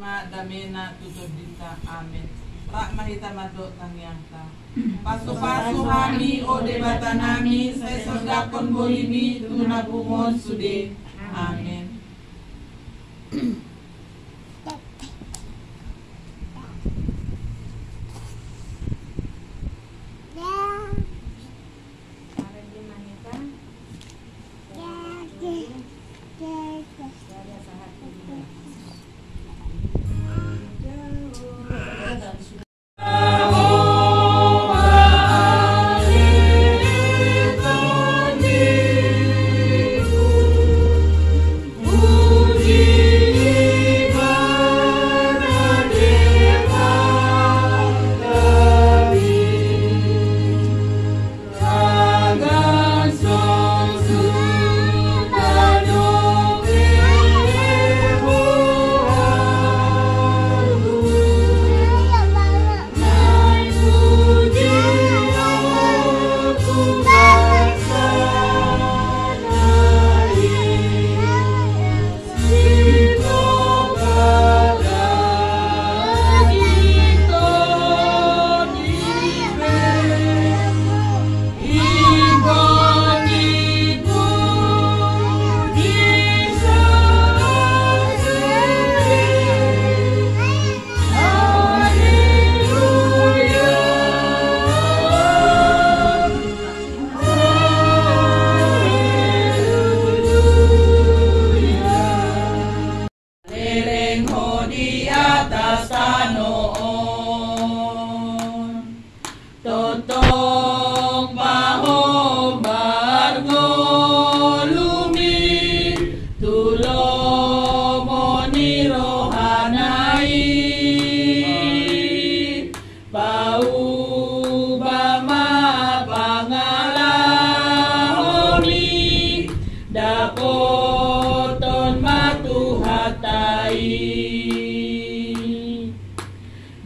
Damena tutod dinta amin. Rak mahita madok tangyangta. Pasu-pasu kami o debata nami sa isordakon bolimi tunabungon sude. Amin.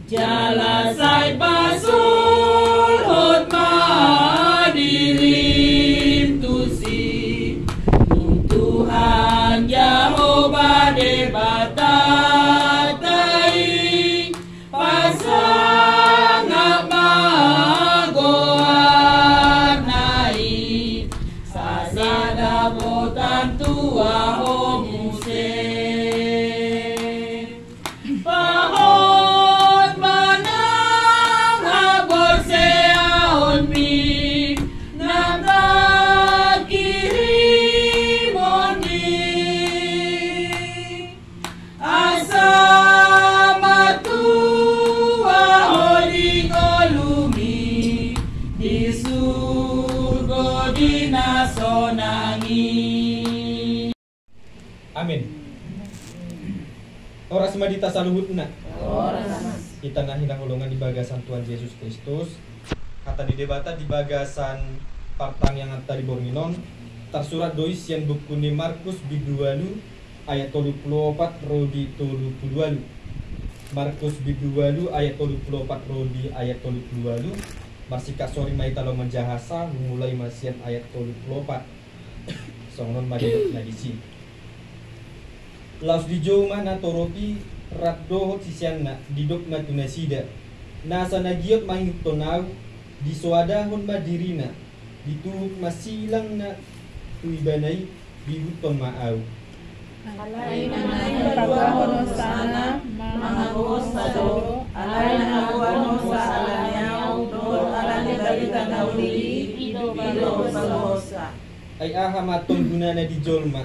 Jalasay pasul hot madilim tusi Tuhan Yahova debatatay pasangap magoanay sasadamutan tua o Muse. Amin. Oras madita saluhut na. Kita na hinahulungan di bagasan Tuhan Yesus Kristus. Kata di debata di bagasan partang yang tadi borminon. Tersurat dois yang buku ni Markus bidualu ayat 34 rodi 32. Markus bidualu ayat 34 rodi ayat 32. Masih kasori maita lo menjahasa mulai masian ayat 34. Songnon madidot na disi. Laus di jauh mana toropi raddohot sisianna didok na tunasida nasa nagiot mahing tonaw di soadahon madirina dituhuk masilang na tuibanay bihuton maaw. Alay na pagwahon sana mga buhos sa do alay na agwano sa alanyaw do alani balita na uli ido sa losa ay aha matong guna na di jolma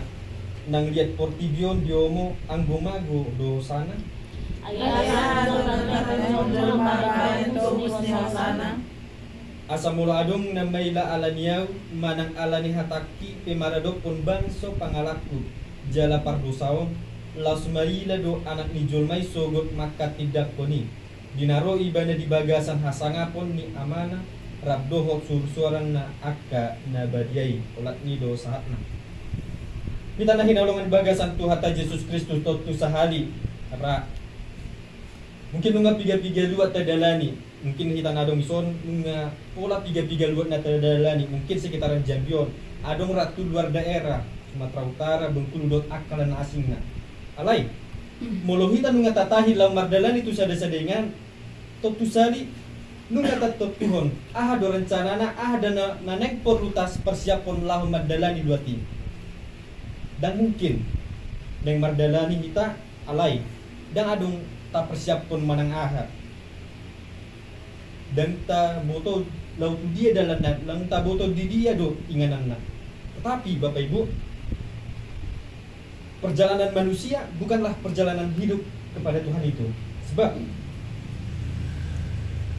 nang liat portibion diomo ang bumago do sana asa mula adong na mayla alaniyaw manang alani hataki pemarado pun bangso pangalaku jala pardusaon laus marila do anak ni jolmay sogot maka tidak koni dinaro ibana di bagasan hasangapon ni amana rabdohok sursuaran na akka na badiyay ulat ni do sahatna. Kita na hinalungan bagasan Tuhan Yesus Kristus totu sahali ra mungkin nunga piga-piga luat tadalani mungkin kita nadong ison nunga pola piga-piga luat na tadalani mungkin sekitaran Jambion adong ratu luar daerah Sumatera Utara Bengkulu dot akalan asingna alay Molohita nunga tatahi lau mardalan itu sada-sadengan totu sali nunga tatot tuhon aha do rencanana aha dana nanek porlutas persiapon lahu mardalani dua tim. Dan mungkin deng mardalani kita alai dan adung ta persiapon manang aha. Dan ta boto lau tu dia dalam lang ta boto di dia do ingananna. Tetapi Bapak Ibu, perjalanan manusia bukanlah perjalanan hidup kepada Tuhan itu. Sebab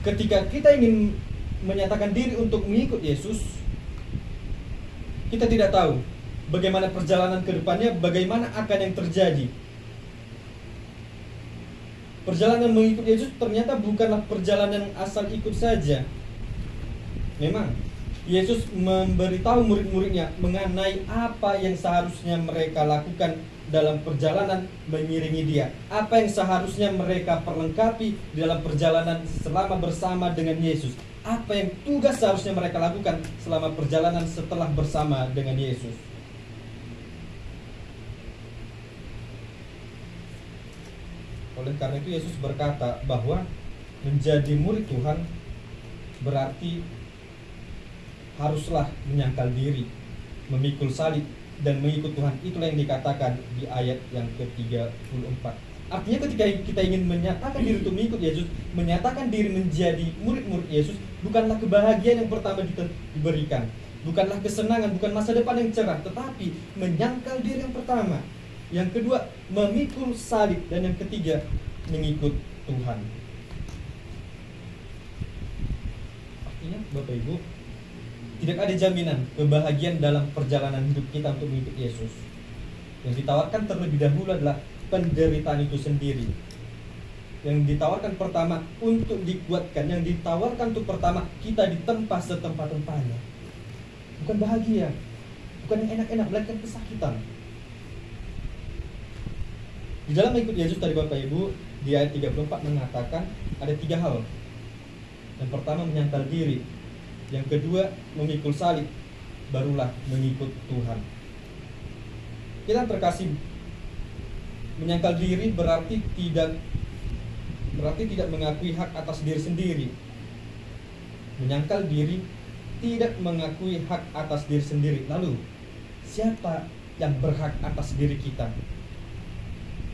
ketika kita ingin menyatakan diri untuk mengikut Yesus, kita tidak tahu bagaimana perjalanan ke depannya, bagaimana akan yang terjadi. Perjalanan mengikut Yesus ternyata bukanlah perjalanan asal ikut saja. Memang Yesus memberitahu murid-muridnya mengenai apa yang seharusnya mereka lakukan dalam perjalanan mengiringi dia. Apa yang seharusnya mereka perlengkapi dalam perjalanan selama bersama dengan Yesus. Apa yang tugas seharusnya mereka lakukan selama perjalanan setelah bersama dengan Yesus. Oleh karena itu Yesus berkata bahwa menjadi murid Tuhan berarti haruslah menyangkal diri, memikul salib, dan mengikut Tuhan. Itulah yang dikatakan di ayat yang ke-34. Artinya ketika kita ingin menyatakan diri untuk mengikut Yesus, menyatakan diri menjadi murid-murid Yesus, bukanlah kebahagiaan yang pertama diberikan, bukanlah kesenangan, bukan masa depan yang cerah, tetapi menyangkal diri yang pertama. Yang kedua, memikul salib, dan yang ketiga, mengikut Tuhan. Artinya Bapak Ibu, tidak ada jaminan kebahagiaan dalam perjalanan hidup kita untuk mengikut Yesus. Yang ditawarkan terlebih dahulu adalah penderitaan itu sendiri. Yang ditawarkan pertama untuk dikuatkan, yang ditawarkan untuk pertama kita ditempa setempat-tempatnya. Bukan bahagia, bukan yang enak-enak, melainkan kesakitan. Di dalam mengikut Yesus tadi Bapak Ibu, di ayat 34 mengatakan ada 3 hal. Yang pertama menyangkal diri, yang kedua memikul salib, barulah mengikut Tuhan. Kita terkasih, menyangkal diri berarti tidak mengakui hak atas diri sendiri. Menyangkal diri tidak mengakui hak atas diri sendiri. Lalu siapa yang berhak atas diri kita?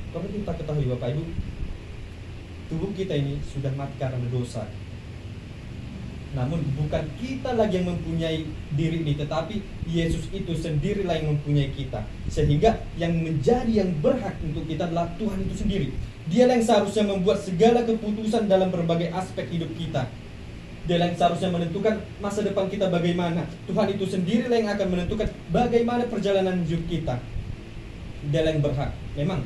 Perlu kita ketahui Bapak Ibu, tubuh kita ini sudah mati karena dosa. Namun bukan kita lagi yang mempunyai diri ini, tetapi Yesus itu sendirilah yang mempunyai kita. Sehingga yang menjadi yang berhak untuk kita adalah Tuhan itu sendiri. Dialah yang seharusnya membuat segala keputusan dalam berbagai aspek hidup kita. Dialah yang seharusnya menentukan masa depan kita bagaimana. Tuhan itu sendirilah yang akan menentukan bagaimana perjalanan hidup kita. Dialah yang berhak. Memang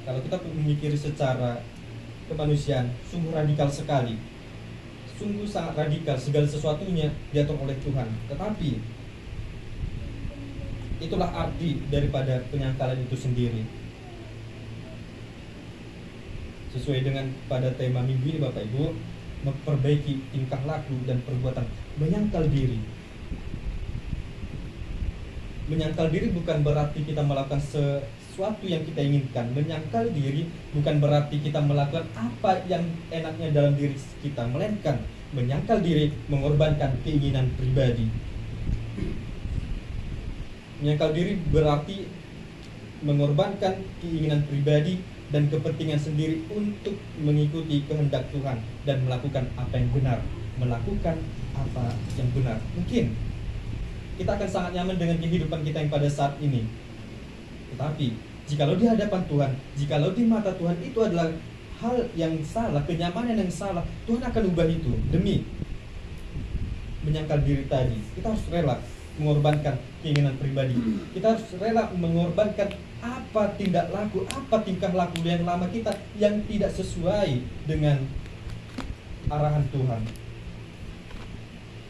kalau kita memikir secara kemanusiaan, sungguh radikal sekali. Sungguh sangat radikal, segala sesuatunya diatur oleh Tuhan. Tetapi itulah arti daripada penyangkalan itu sendiri. Sesuai dengan pada tema minggu ini Bapak Ibu, memperbaiki tingkah laku dan perbuatan. Menyangkal diri. Menyangkal diri bukan berarti kita melakukan sesuatu yang kita inginkan. Menyangkal diri bukan berarti kita melakukan apa yang enaknya dalam diri kita, melainkan menyangkal diri mengorbankan keinginan pribadi. Menyangkal diri berarti mengorbankan keinginan pribadi dan kepentingan sendiri untuk mengikuti kehendak Tuhan dan melakukan apa yang benar, melakukan apa yang benar. Mungkin kita akan sangat nyaman dengan kehidupan kita yang pada saat ini. Tetapi jikalau di hadapan Tuhan, jikalau di mata Tuhan itu adalah hal yang salah, kenyamanan yang salah, Tuhan akan ubah itu demi menyangkal diri tadi. Kita harus rela mengorbankan keinginan pribadi. Kita harus rela mengorbankan apa tindak laku, apa tingkah laku yang lama kita yang tidak sesuai dengan arahan Tuhan.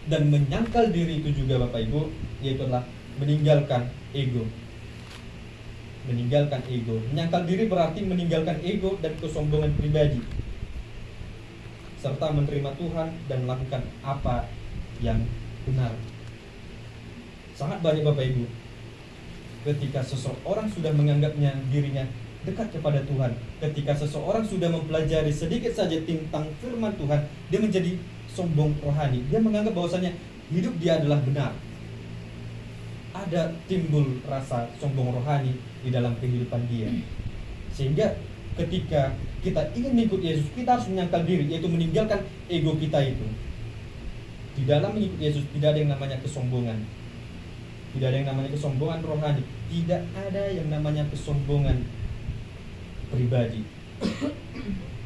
Dan menyangkal diri itu juga Bapak Ibu, yaitu adalah meninggalkan ego. Meninggalkan ego. Menyangkal diri berarti meninggalkan ego dan kesombongan pribadi, serta menerima Tuhan dan melakukan apa yang benar. Sangat banyak Bapak Ibu, ketika seseorang sudah menganggapnya dirinya dekat kepada Tuhan. Ketika seseorang sudah mempelajari sedikit saja tentang firman Tuhan, dia menjadi sombong rohani. Dia menganggap bahwasanya hidup dia adalah benar. Ada timbul rasa sombong rohani di dalam kehidupan dia. Sehingga ketika kita ingin mengikuti Yesus, kita harus menyangkal diri, yaitu meninggalkan ego kita itu. Di dalam mengikuti Yesus tidak ada yang namanya kesombongan. Tidak ada yang namanya kesombongan rohani. Tidak ada yang namanya kesombongan pribadi.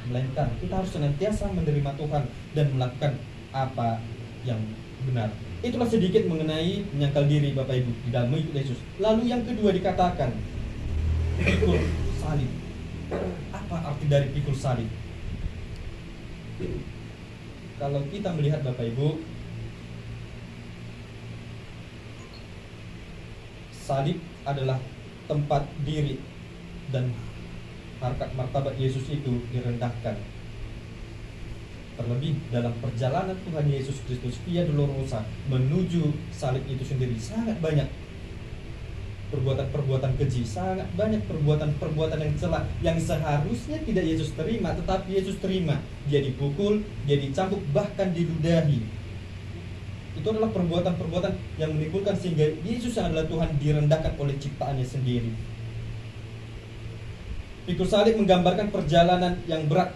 Melainkan kita harus senantiasa menerima Tuhan dan melakukan apa yang benar. Itulah sedikit mengenai menyangkal diri Bapak Ibu di dalam mengikuti Yesus. Lalu yang kedua dikatakan pikul salib. Apa arti dari pikul salib? Kalau kita melihat Bapak Ibu, salib adalah tempat diri dan harkat martabat Yesus itu direndahkan. Terlebih dalam perjalanan Tuhan Yesus Kristus via Dolorosa menuju salib itu sendiri, sangat banyak perbuatan-perbuatan keji, sangat banyak perbuatan-perbuatan yang celah yang seharusnya tidak Yesus terima, tetapi Yesus terima. Dia dipukul, dia dicambuk, bahkan diludahi. Itu adalah perbuatan-perbuatan yang menimbulkan sehingga Yesus yang adalah Tuhan direndahkan oleh ciptaannya sendiri. Pikul salib menggambarkan perjalanan yang berat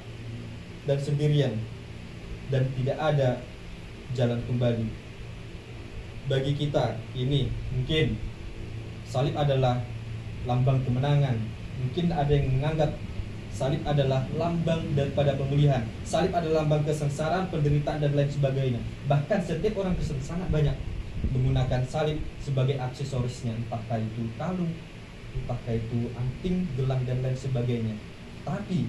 dan sendirian, dan tidak ada jalan kembali. Bagi kita ini mungkin salib adalah lambang kemenangan. Mungkin ada yang menganggap salib adalah lambang daripada pemulihan. Salib adalah lambang kesengsaraan, penderitaan, dan lain sebagainya. Bahkan setiap orang Kristen sangat banyak menggunakan salib sebagai aksesorisnya, entahkah itu kalung, entahkah itu anting, gelang, dan lain sebagainya. Tapi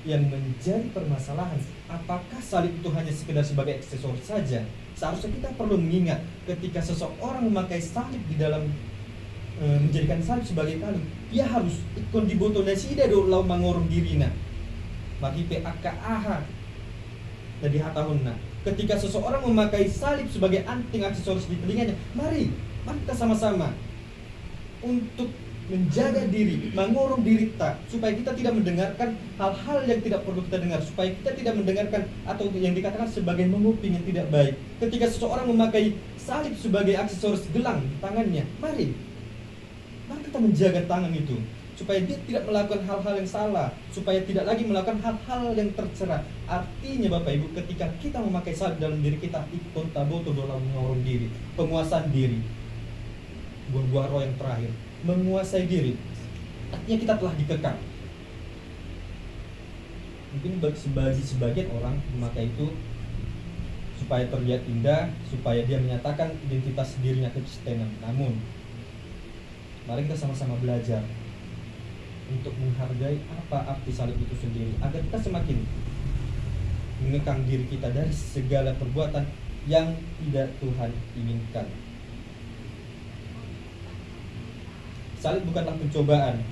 yang menjadi permasalahan, apakah salib itu hanya sekedar sebagai aksesoris saja? Seharusnya kita perlu mengingat ketika seseorang memakai salib di dalam menjadikan salib sebagai kalung, dia harus ikon diboto nasida do lau mangorong dirina makipe akaaha dari hatahunna. Ketika seseorang memakai salib sebagai anting aksesoris di telinganya, mari kita sama-sama untuk menjaga diri, mengurung diri kita, supaya kita tidak mendengarkan hal-hal yang tidak perlu kita dengar, supaya kita tidak mendengarkan atau yang dikatakan sebagai menguping yang tidak baik. Ketika seseorang memakai salib sebagai aksesoris gelang di tangannya, mari kita menjaga tangan itu, supaya dia tidak melakukan hal-hal yang salah, supaya tidak lagi melakukan hal-hal yang tercela. Artinya Bapak Ibu, ketika kita memakai salib dalam diri kita, ikon taboto dalam mengurung diri, penguasaan diri, buah-buah roh yang terakhir, menguasai diri. Artinya kita telah dikekang. Mungkin bagi sebagian orang memakai itu supaya terlihat indah, supaya dia menyatakan identitas dirinya Kristenan. Namun mari kita sama-sama belajar untuk menghargai apa arti salib itu sendiri, agar kita semakin mengekang diri kita dari segala perbuatan yang tidak Tuhan inginkan. Salib bukanlah pencobaan,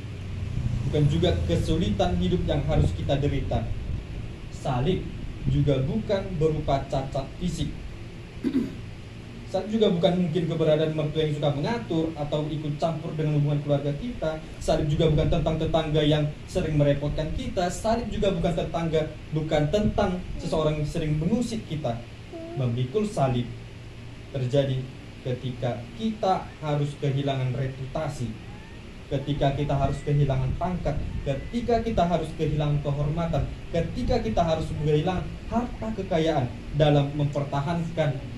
bukan juga kesulitan hidup yang harus kita derita. Salib juga bukan berupa cacat fisik. Salib juga bukan mungkin keberadaan mertua yang suka mengatur atau ikut campur dengan hubungan keluarga kita. Salib juga bukan tentang tetangga yang sering merepotkan kita. Salib juga bukan tentang seseorang yang sering mengusik kita. Memikul salib terjadi ketika kita harus kehilangan reputasi, ketika kita harus kehilangan pangkat, ketika kita harus kehilangan kehormatan, ketika kita harus kehilangan harta kekayaan dalam mempertahankan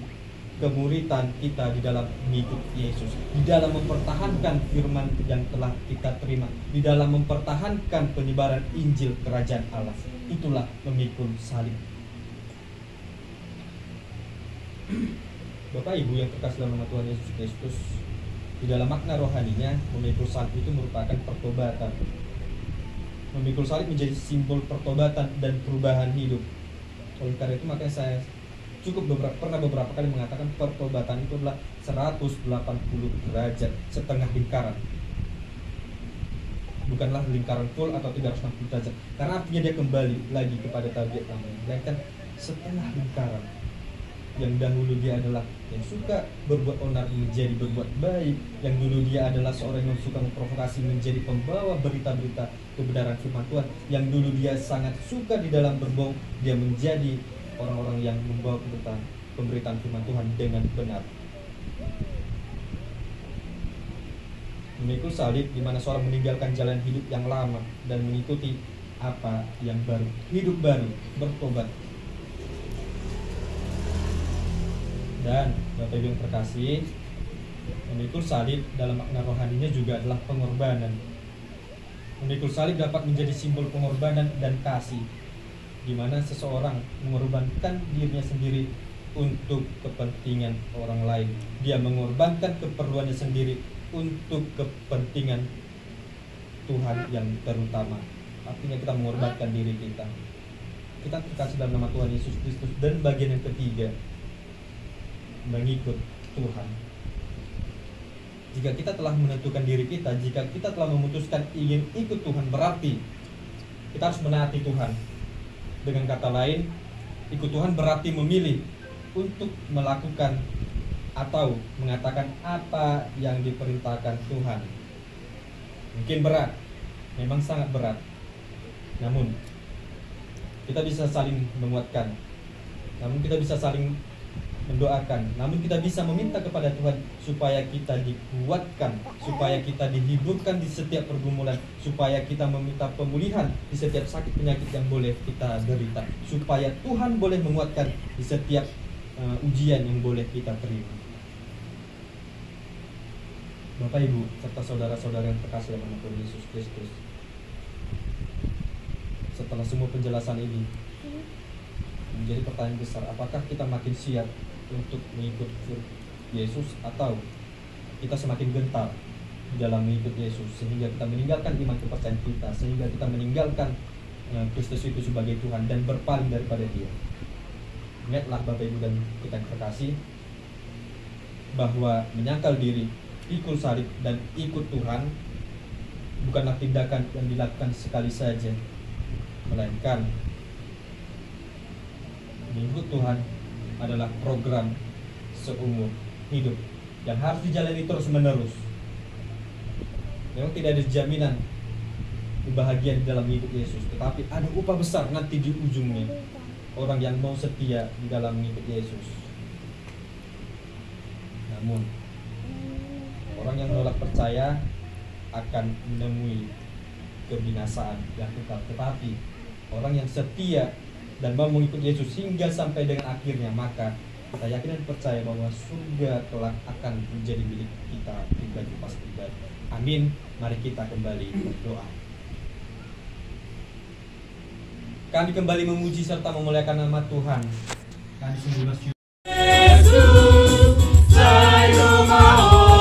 kemuritan kita di dalam mengikuti Yesus, di dalam mempertahankan firman yang telah kita terima, di dalam mempertahankan penyebaran Injil Kerajaan Allah. Itulah memikul salib. Bapak Ibu yang terkasih dalam nama Tuhan Yesus Kristus, di dalam makna rohaninya, memikul salib itu merupakan pertobatan. Memikul salib menjadi simbol pertobatan dan perubahan hidup. Oleh karena itu makanya saya pernah beberapa kali mengatakan pertobatan itu adalah 180 derajat, setengah lingkaran. Bukanlah lingkaran full atau 360 derajat, karena artinya dia kembali lagi kepada tabiat namanya. Melainkan setengah lingkaran. Yang dahulu dia adalah yang suka berbuat onar menjadi berbuat baik, yang dulu dia adalah seorang yang suka memprovokasi menjadi pembawa berita-berita kebenaran firman Tuhan, yang dulu dia sangat suka di dalam berbohong, dia menjadi orang-orang yang membawa pemberitaan firman Tuhan dengan benar. Memikul salib di mana seorang meninggalkan jalan hidup yang lama dan mengikuti apa yang baru, hidup baru, bertobat. Dan Bapak Ibu yang terkasih, memikul salib dalam makna rohaninya juga adalah pengorbanan. Memikul salib dapat menjadi simbol pengorbanan dan kasih, di mana seseorang mengorbankan dirinya sendiri untuk kepentingan orang lain. Dia mengorbankan keperluannya sendiri untuk kepentingan Tuhan yang terutama. Artinya kita mengorbankan diri kita. Kita terkasih dalam nama Tuhan Yesus Kristus. Dan bagian yang ketiga, mengikut Tuhan. Jika kita telah menentukan diri kita, jika kita telah memutuskan ingin ikut Tuhan, berarti kita harus menaati Tuhan. Dengan kata lain, ikut Tuhan berarti memilih untuk melakukan atau mengatakan apa yang diperintahkan Tuhan. Mungkin berat, memang sangat berat. Namun kita bisa saling menguatkan, namun kita bisa saling mendoakan, namun kita bisa meminta kepada Tuhan supaya kita dikuatkan, supaya kita dihiburkan di setiap pergumulan, supaya kita meminta pemulihan di setiap sakit penyakit yang boleh kita derita, supaya Tuhan boleh menguatkan di setiap ujian yang boleh kita terima. Bapak Ibu serta saudara-saudara yang terkasih dalam nama Tuhan Yesus Kristus, setelah semua penjelasan ini menjadi pertanyaan besar, apakah kita makin siap untuk mengikut Yesus atau kita semakin gentar di dalam mengikut Yesus sehingga kita meninggalkan iman kepercayaan kita, sehingga kita meninggalkan Kristus itu sebagai Tuhan dan berpaling daripada Dia. Ingatlah Bapak Ibu dan kita yang terkasih, bahwa menyangkal diri, pikul salib dan ikut Tuhan bukanlah tindakan yang dilakukan sekali saja, melainkan mengikut Tuhan adalah program seumur hidup yang harus dijalani terus-menerus. Memang tidak ada jaminan kebahagiaan di dalam hidup Yesus, tetapi ada upah besar nanti di ujungnya orang yang mau setia di dalam mengikut Yesus. Namun orang yang menolak percaya akan menemui kebinasaan yang kekal, tetapi orang yang setia dan mau mengikut Yesus hingga sampai dengan akhirnya, maka kita yakin dan percaya bahwa surga kelak akan menjadi milik kita pribadi pasti. Amin. Mari kita kembali berdoa. Kami kembali memuji serta memuliakan nama Tuhan. Kami sungguh bersyukur. Yesus, saya mau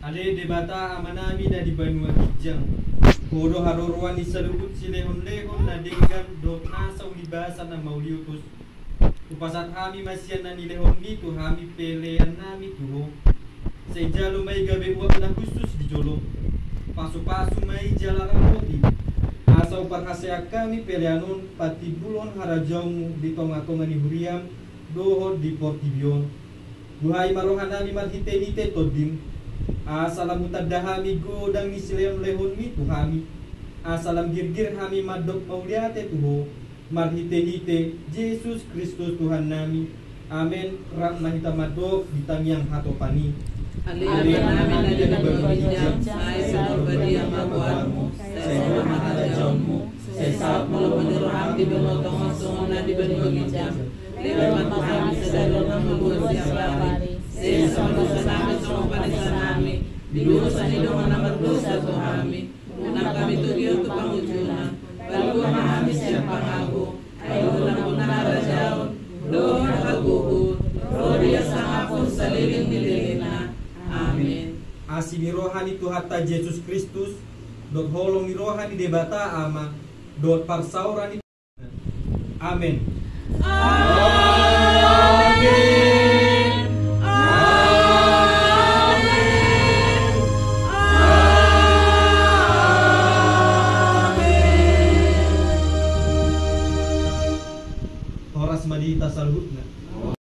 Ale debata amanami da di Banua Kijang. Horo haruruan di salubut silehon-lehon na denggan dotna sa ulibasa na mauliutus. Upasat hami masyan na nilehon nito hami pelean nami turo. Sa ijalo may gabi uwak na kustos di jolo. pasu-pasu mai jalanan roti. Asa upar hasea kami peleanon pati bulon harajaumu di tonga-tonga ni huriam dohor di portibion. Duhai marohanami marhite-hite todim. Asalam mutadahami godang ni sileam lehon mi tuhami. Asalam girgir hami madok mauliate tuho. Marhite-hite Yesus Kristus Tuhan nami. Amen. Rak mahita madok ditamiang hatopani. Alena namin na dinagawin sa isang badia mabuarmu, sa isang mahalajaunmu, sa isang malapanirahang di banotong masungon na di banogin jam. Lewan kami sa dalawang ng mabuhay siya pari. Sa isang dosa namin sa kapanisan namin, bilusan nilungan na magdosa to kami. Unang kami tugiyo to pangujunan, baluwa kami siya pangago, ay unang punarajaon, doon nakaguhod, Rodia sa hapon sa liling na. Amen. Asi ni rohani Tuhata Yesus Kristus, dot holong ni rohani debata ama, dot parsauran ni Amen. Amen. Amen. Horas madita salhutna.